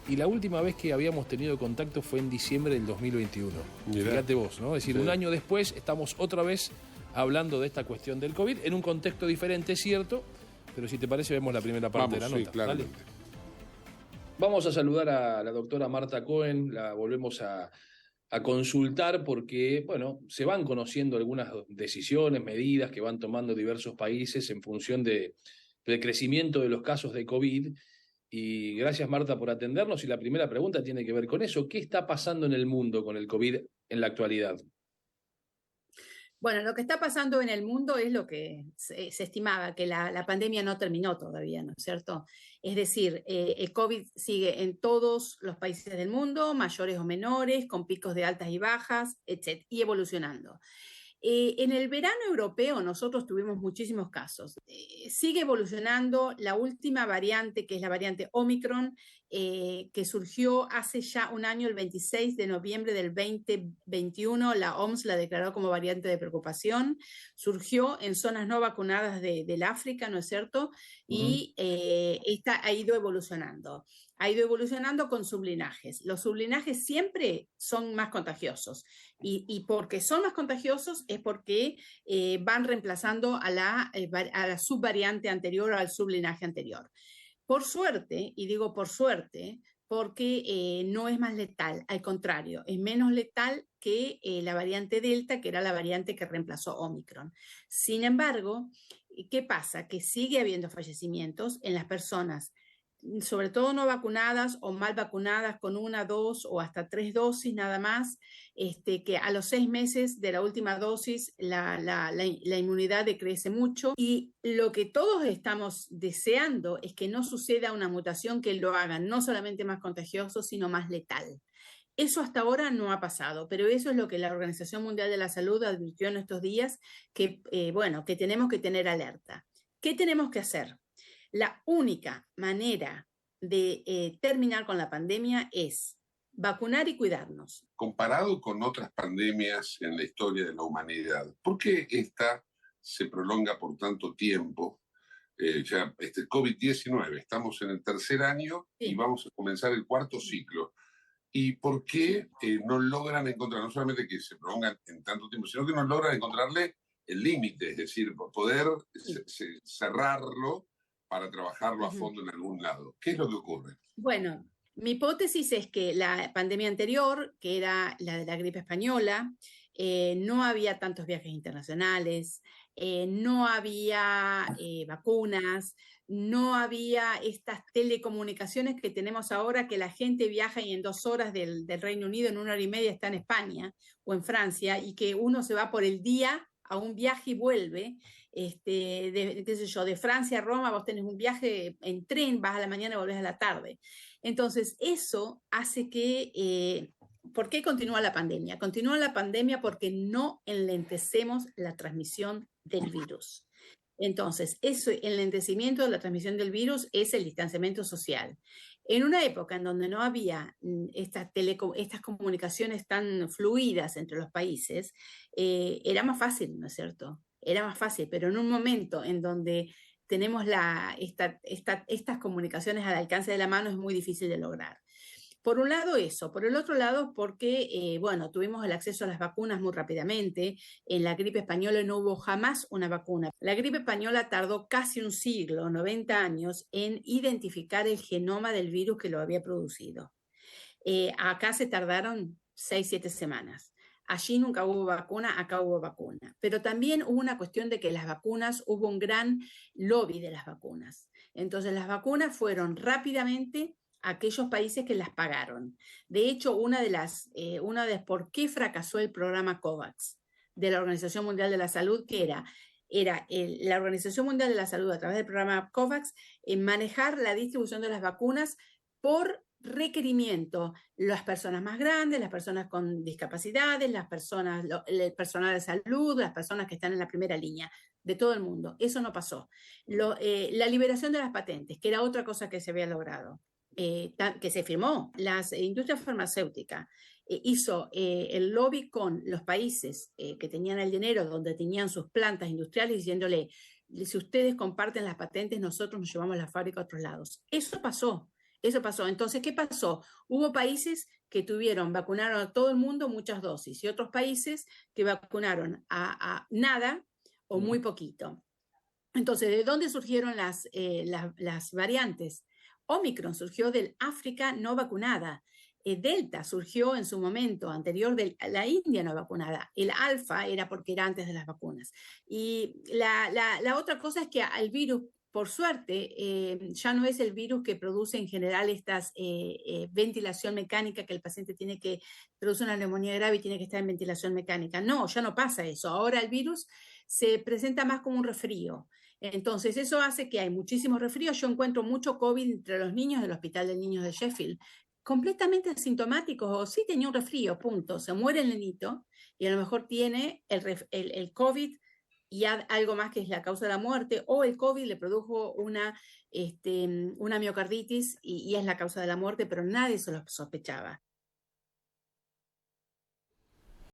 y la última vez que habíamos tenido contacto fue en diciembre del 2021. Mirá. Fíjate vos, ¿no? Es decir, sí. Un año después estamos otra vez hablando de esta cuestión del COVID, en un contexto diferente, es cierto, pero si te parece vemos la primera parte de la nota. Sí, claramente. Dale. Vamos a saludar a la doctora Marta Cohen, la volvemos a consultar porque, bueno, se van conociendo algunas decisiones, medidas que van tomando diversos países en función del crecimiento de los casos de COVID. Y gracias, Marta, por atendernos. Y la primera pregunta tiene que ver con eso. ¿Qué está pasando en el mundo con el COVID en la actualidad? Bueno, lo que está pasando en el mundo es lo que se estimaba, que la pandemia no terminó todavía, ¿no es cierto? Es decir, el COVID sigue en todos los países del mundo, mayores o menores, con picos de altas y bajas, etc., y evolucionando. En el verano europeo nosotros tuvimos muchísimos casos. Sigue evolucionando la última variante, que es la variante Omicron, que surgió hace ya un año, el 26 de noviembre del 2021. La OMS la declaró como variante de preocupación. Surgió en zonas no vacunadas del África, ¿no es cierto? Y esta ha ido evolucionando. Ha ido evolucionando con sublinajes. Los sublinajes siempre son más contagiosos. Y porque son más contagiosos es porque van reemplazando a la subvariante anterior o al sublinaje anterior. Por suerte, y digo por suerte, porque no es más letal, al contrario, es menos letal que la variante Delta, que era la variante que reemplazó Omicron. Sin embargo, ¿qué pasa? Que sigue habiendo fallecimientos en las personas, sobre todo no vacunadas o mal vacunadas con 1, 2 o hasta 3 dosis nada más, que a los 6 meses de la última dosis la inmunidad decrece mucho, y lo que todos estamos deseando es que no suceda una mutación que lo haga no solamente más contagioso, sino más letal. Eso hasta ahora no ha pasado, pero eso es lo que la Organización Mundial de la Salud advirtió en estos días, que tenemos que tener alerta. ¿Qué tenemos que hacer? La única manera de terminar con la pandemia es vacunar y cuidarnos. Comparado con otras pandemias en la historia de la humanidad, ¿por qué esta se prolonga por tanto tiempo? Ya COVID-19, estamos en el tercer año y vamos a comenzar el cuarto ciclo. ¿Y por qué no logran encontrar, no solamente que se prolongan en tanto tiempo, sino que no logran encontrarle el límite, es decir, poder cerrarlo para trabajarlo a fondo en algún lado? ¿Qué es lo que ocurre? Bueno, mi hipótesis es que la pandemia anterior, que era la de la gripe española, no había tantos viajes internacionales, no había vacunas, no había estas telecomunicaciones que tenemos ahora, que la gente viaja y en 2 horas del Reino Unido, en 1 hora y media está en España o en Francia, y que uno se va por el día a un viaje y vuelve, de Francia a Roma, vos tenés un viaje en tren, vas a la mañana y volvés a la tarde. Entonces, eso hace que... ¿Por qué continúa la pandemia? Continúa la pandemia porque no enlentecemos la transmisión del virus. Entonces, el enlentecimiento de la transmisión del virus es el distanciamiento social. En una época en donde no había estas comunicaciones tan fluidas entre los países, era más fácil, ¿no es cierto? Era más fácil, pero en un momento en donde tenemos estas comunicaciones al alcance de la mano, es muy difícil de lograr. Por un lado eso, por el otro lado porque, tuvimos el acceso a las vacunas muy rápidamente. En la gripe española no hubo jamás una vacuna. La gripe española tardó casi un siglo, 90 años, en identificar el genoma del virus que lo había producido. Acá se tardaron 6, 7 semanas. Allí nunca hubo vacuna, acá hubo vacuna. Pero también hubo una cuestión de que las vacunas, hubo un gran lobby de las vacunas. Entonces las vacunas fueron rápidamente a aquellos países que las pagaron. De hecho, una de por qué fracasó el programa COVAX de la Organización Mundial de la Salud, que era la Organización Mundial de la Salud, a través del programa COVAX, manejar la distribución de las vacunas por requerimiento. Las personas más grandes, las personas con discapacidades, el personal de salud, las personas que están en la primera línea, de todo el mundo. Eso no pasó. La liberación de las patentes, que era otra cosa que se había logrado, que se firmó. Las industrias farmacéuticas hizo el lobby con los países que tenían el dinero, donde tenían sus plantas industriales, diciéndole, si ustedes comparten las patentes, nosotros nos llevamos la fábrica a otros lados. Eso pasó. Eso pasó. Entonces, ¿qué pasó? Hubo países que vacunaron a todo el mundo muchas dosis y otros países que vacunaron a nada o muy poquito. Entonces, ¿de dónde surgieron las variantes? Omicron surgió del África no vacunada. Delta surgió en su momento anterior de la India no vacunada. El alfa era porque era antes de las vacunas. Y la otra cosa es que el virus, por suerte, ya no es el virus que produce en general esta ventilación mecánica, que el paciente tiene que produce una neumonía grave y tiene que estar en ventilación mecánica. No, ya no pasa eso. Ahora el virus se presenta más como un resfrío. Entonces, eso hace que hay muchísimos resfríos. Yo encuentro mucho COVID entre los niños del Hospital de Niños de Sheffield, completamente asintomáticos, o sí tenía un resfrío, punto. Se muere el nenito y a lo mejor tiene el COVID y algo más que es la causa de la muerte, o el COVID le produjo una miocarditis y es la causa de la muerte, pero nadie se lo sospechaba.